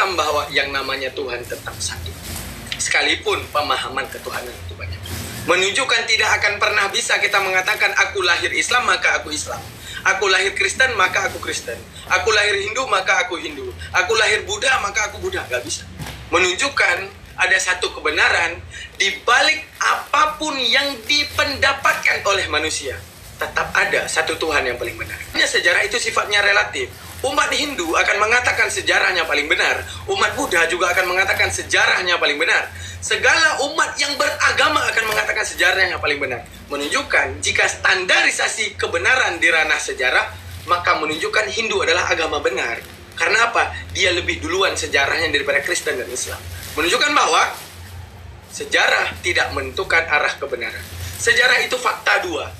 paham bahwa yang namanya Tuhan tetap satu. Sekalipun pemahaman ketuhanan itu banyak. Menunjukkan tidak akan pernah bisa kita mengatakan aku lahir Islam maka aku Islam. Aku lahir Kristen maka aku Kristen. Aku lahir Hindu maka aku Hindu. Aku lahir Buddha maka aku Buddha. Gak bisa. Menunjukkan ada satu kebenaran di balik apapun yang dipendapatkan oleh manusia. Tetap ada satu Tuhan yang paling benar. Sejarah itu sifatnya relatif. Umat Hindu akan mengatakan sejarahnya paling benar. Umat Buddha juga akan mengatakan sejarahnya paling benar. Segala umat yang beragama akan mengatakan sejarahnya paling benar. Menunjukkan jika standarisasi kebenaran di ranah sejarah, maka menunjukkan Hindu adalah agama benar. Karena apa? Dia lebih duluan sejarahnya daripada Kristen dan Islam. Menunjukkan bahwa sejarah tidak menentukan arah kebenaran. Sejarah itu fakta dua.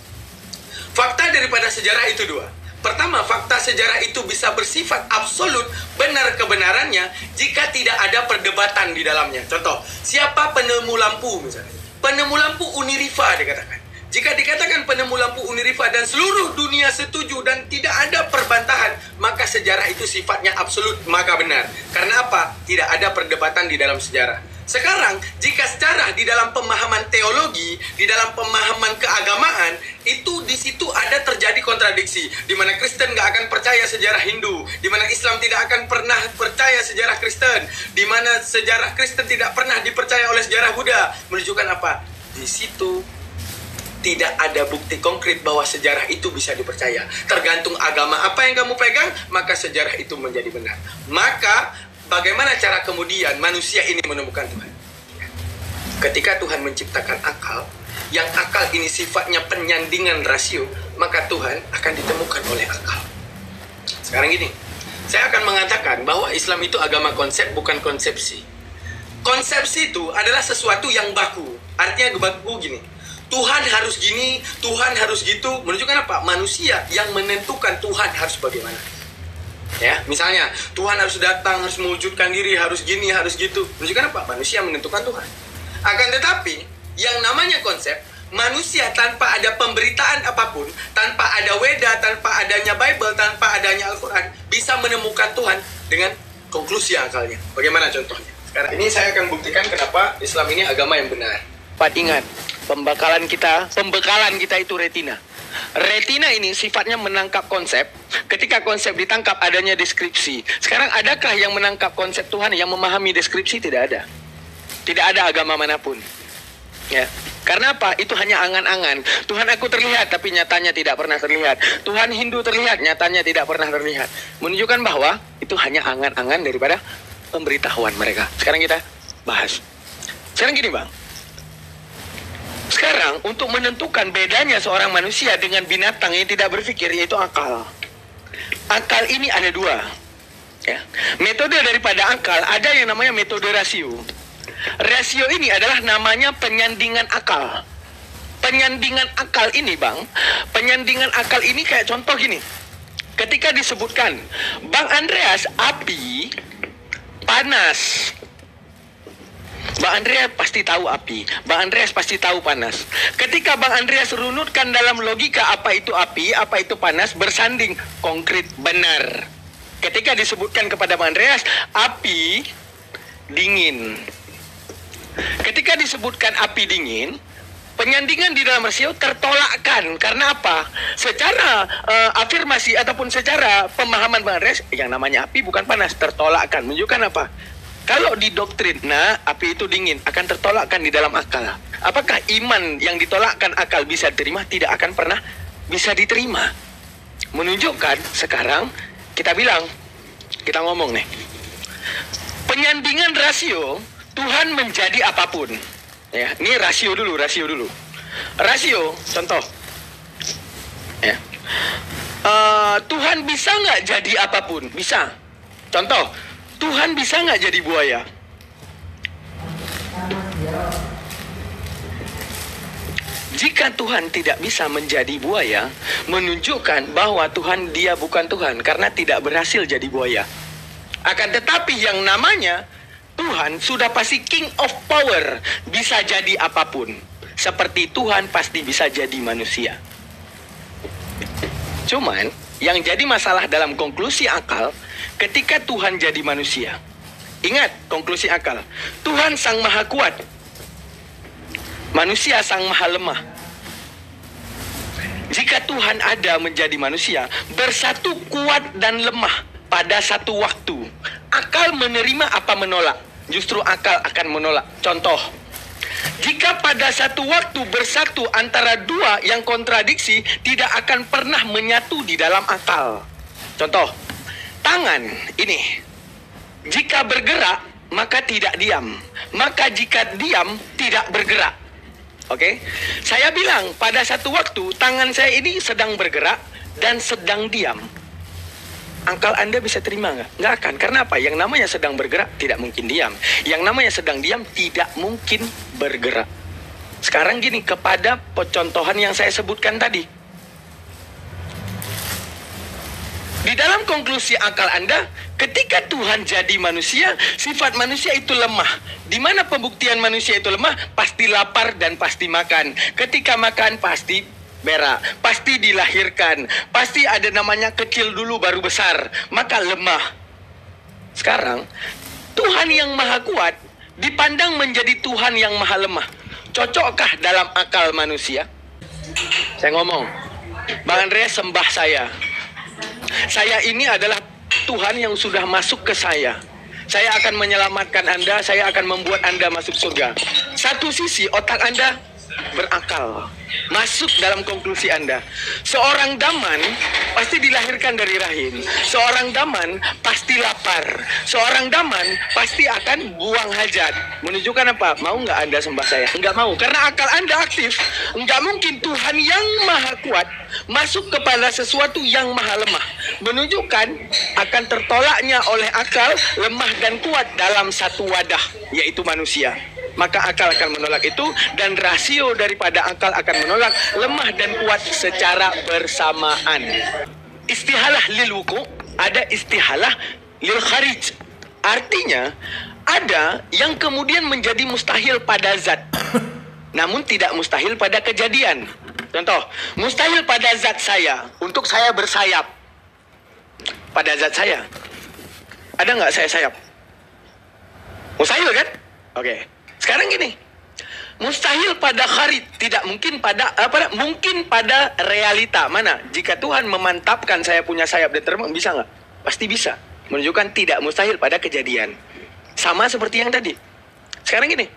Fakta daripada sejarah itu dua. Pertama, fakta sejarah itu bisa bersifat absolut benar kebenarannya jika tidak ada perdebatan di dalamnya. Contoh, siapa penemu lampu misalnya? Penemu lampu Uniriva dikatakan. Jika dikatakan penemu lampu Uniriva dan seluruh dunia setuju dan tidak ada perbantahan, maka sejarah itu sifatnya absolut, maka benar. Karena apa? Tidak ada perdebatan di dalam sejarah. Sekarang, jika sejarah di dalam pemahaman teologi, di dalam pemahaman keagamaan, itu di situ ada terjadi kontradiksi, di mana Kristen nggak akan percaya sejarah Hindu, di mana Islam tidak akan pernah percaya sejarah Kristen, di mana sejarah Kristen tidak pernah dipercaya oleh sejarah Buddha. Menunjukkan apa? Di situ tidak ada bukti konkret bahwa sejarah itu bisa dipercaya. Tergantung agama apa yang kamu pegang, maka sejarah itu menjadi benar. Maka bagaimana cara kemudian manusia ini menemukan Tuhan? Ketika Tuhan menciptakan akal, yang akal ini sifatnya penyandingan rasio, maka Tuhan akan ditemukan oleh akal. Sekarang gini, saya akan mengatakan bahwa Islam itu agama konsep, bukan konsepsi. Konsepsi itu adalah sesuatu yang baku. Artinya baku gini, Tuhan harus gini, Tuhan harus gitu. Menunjukkan apa? Manusia yang menentukan Tuhan harus bagaimana. Ya, misalnya Tuhan harus datang, harus mewujudkan diri, harus gini, harus gitu. Menunjukkan apa? Manusia menentukan Tuhan. Akan tetapi, yang namanya konsep, manusia tanpa ada pemberitaan apapun, tanpa ada Weda, tanpa adanya Bible, tanpa adanya Al-Quran, bisa menemukan Tuhan dengan konklusi akalnya. Bagaimana contohnya? Sekarang ini saya akan buktikan kenapa Islam ini agama yang benar. Pak, ingat, pembekalan kita itu retina. Retina ini sifatnya menangkap konsep. Ketika konsep ditangkap, adanya deskripsi. Sekarang adakah yang menangkap konsep Tuhan yang memahami deskripsi? Tidak ada. Tidak ada agama manapun. Ya. Karena apa? Itu hanya angan-angan. Tuhan aku terlihat, tapi nyatanya tidak pernah terlihat. Tuhan Hindu terlihat, nyatanya tidak pernah terlihat. Menunjukkan bahwa itu hanya angan-angan daripada pemberitahuan mereka. Sekarang kita bahas. Sekarang gini, Bang. Sekarang, untuk menentukan bedanya seorang manusia dengan binatang yang tidak berpikir, yaitu akal. Akal ini ada dua. Ya. Metode daripada akal, ada yang namanya metode rasio. Rasio ini adalah namanya penyandingan akal. Penyandingan akal ini, Bang, penyandingan akal ini kayak contoh gini. Ketika disebutkan, Bang Andreas, api panas. Bang Andreas pasti tahu api. Bang Andreas pasti tahu panas. Ketika Bang Andreas runutkan dalam logika apa itu api, apa itu panas, bersanding konkret benar. Ketika disebutkan kepada Bang Andreas, api dingin. Ketika disebutkan api dingin, penyandingan di dalam rasio tertolakkan. Karena apa? Secara afirmasi ataupun secara pemahaman Bang Andreas, yang namanya api bukan panas, tertolakkan. Menunjukkan apa? Kalau di doktrin, api itu dingin, akan tertolakkan di dalam akal. Apakah iman yang ditolakkan akal bisa diterima? Tidak akan pernah bisa diterima. Menunjukkan sekarang kita bilang, kita ngomong nih, penyandingan rasio, Tuhan menjadi apapun. Ya, ini rasio dulu. Rasio, contoh. Ya. Tuhan bisa nggak jadi apapun? Bisa. Contoh, Tuhan bisa nggak jadi buaya? Jika Tuhan tidak bisa menjadi buaya, menunjukkan bahwa Tuhan dia bukan Tuhan karena tidak berhasil jadi buaya. Akan tetapi yang namanya Tuhan sudah pasti King of Power, bisa jadi apapun. Seperti Tuhan pasti bisa jadi manusia. Cuman yang jadi masalah dalam konklusi akal, ketika Tuhan jadi manusia, Ingat konklusi akal. Tuhan sang maha kuat, manusia sang maha lemah. Jika Tuhan ada menjadi manusia, bersatu kuat dan lemah pada satu waktu, akal menerima apa menolak? Justru akal akan menolak. Contoh, jika pada satu waktu bersatu antara dua yang kontradiksi, tidak akan pernah menyatu di dalam akal. Contoh, tangan ini, jika bergerak, maka tidak diam. Maka jika diam, tidak bergerak. Oke? Saya bilang, pada satu waktu, tangan saya ini sedang bergerak dan sedang diam. Akal Anda bisa terima nggak? Nggak akan. Karena apa? Yang namanya sedang bergerak tidak mungkin diam. Yang namanya sedang diam tidak mungkin bergerak. Sekarang gini, kepada contohan yang saya sebutkan tadi. Di dalam konklusi akal Anda, ketika Tuhan jadi manusia, sifat manusia itu lemah. Di mana pembuktian manusia itu lemah? Pasti lapar dan pasti makan. Ketika makan pasti berak, pasti dilahirkan, pasti ada namanya kecil dulu baru besar, maka lemah. Sekarang, Tuhan yang maha kuat dipandang menjadi Tuhan yang maha lemah. Cocokkah dalam akal manusia? Saya ngomong, Bang Andreas sembah saya. Saya ini adalah Tuhan yang sudah masuk ke saya. Saya akan menyelamatkan Anda, saya akan membuat Anda masuk surga. Satu sisi otak Anda berakal, masuk dalam konklusi Anda. Seorang daman pasti dilahirkan dari rahim. Seorang daman pasti lapar. Seorang daman pasti akan buang hajat. Menunjukkan apa? Mau nggak Anda sembah saya? Nggak mau, karena akal Anda aktif. Nggak mungkin Tuhan yang maha kuat masuk kepada sesuatu yang maha lemah. Menunjukkan akan tertolaknya oleh akal lemah dan kuat dalam satu wadah, yaitu manusia. Maka akal akan menolak itu, dan rasio daripada akal akan menolak lemah dan kuat secara bersamaan. Istihalah lil wuku, ada istihalah lil kharij. Artinya, ada yang kemudian menjadi mustahil pada zat, namun tidak mustahil pada kejadian. Contoh, mustahil pada zat saya, untuk saya bersayap. Pada zat saya, ada nggak saya sayap? Mustahil kan? Oke. Sekarang gini, mustahil pada kharid, tidak mungkin pada mungkin pada realita. Mana? Jika Tuhan memantapkan saya punya sayap dan terbang, bisa nggak? Pasti bisa. Menunjukkan tidak mustahil pada kejadian. Sama seperti yang tadi. Sekarang gini,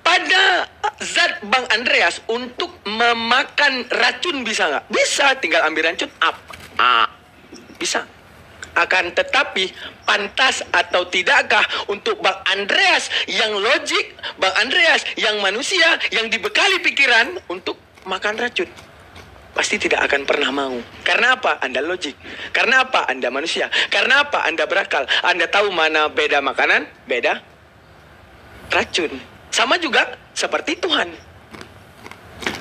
pada zat Bang Andreas untuk memakan racun bisa nggak? Bisa, tinggal ambil racun up. Bisa. Akan tetapi pantas atau tidakkah untuk Bang Andreas yang logik, Bang Andreas yang manusia, yang dibekali pikiran untuk makan racun? Pasti tidak akan pernah mau. Karena apa? Anda logik. Karena apa? Anda manusia. Karena apa? Anda berakal. Anda tahu mana beda makanan, beda racun. Sama juga seperti Tuhan.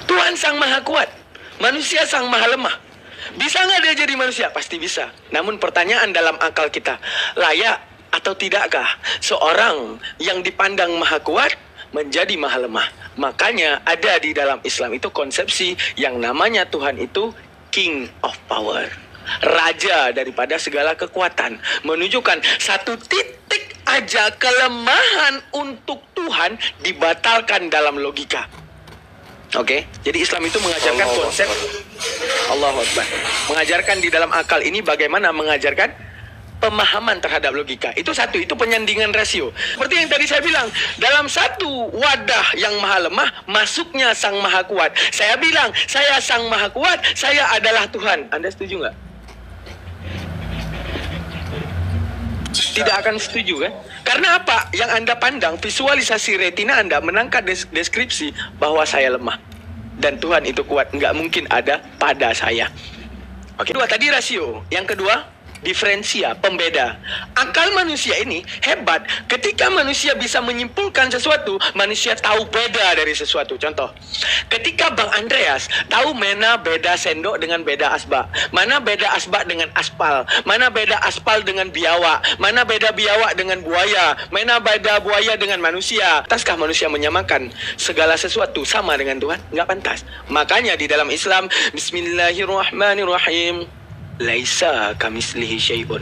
Tuhan sang maha kuat, manusia sang maha lemah. Bisa nggak dia jadi manusia? Pasti bisa. Namun pertanyaan dalam akal kita, layak atau tidakkah seorang yang dipandang maha kuat menjadi maha lemah? Makanya ada di dalam Islam itu konsepsi yang namanya Tuhan itu King of Power, raja daripada segala kekuatan. Menunjukkan satu titik aja kelemahan untuk Tuhan dibatalkan dalam logika. Oke, jadi Islam itu mengajarkan konsep Allahu Akbar. Mengajarkan di dalam akal ini bagaimana mengajarkan pemahaman terhadap logika. Itu satu, itu penyandingan rasio. Seperti yang tadi saya bilang, dalam satu wadah yang maha lemah, masuknya sang maha kuat. Saya bilang, saya sang maha kuat, saya adalah Tuhan. Anda setuju nggak? Tidak akan setuju kan? Karena apa? Yang Anda pandang, visualisasi retina Anda menangkap deskripsi bahwa saya lemah dan Tuhan itu kuat. Nggak mungkin ada pada saya. Oke. Kedua tadi rasio. Yang kedua, diferensia, pembeda. Akal manusia ini hebat. Ketika manusia bisa menyimpulkan sesuatu, manusia tahu beda dari sesuatu. Contoh, ketika Bang Andreas tahu mana beda sendok dengan beda asbak, mana beda asbak dengan aspal, mana beda aspal dengan biawak, mana beda biawak dengan buaya, mana beda buaya dengan manusia. Pantaskah manusia menyamakan segala sesuatu sama dengan Tuhan? Nggak pantas. Makanya di dalam Islam, Bismillahirrahmanirrahim, laisa kamislihi syai'un.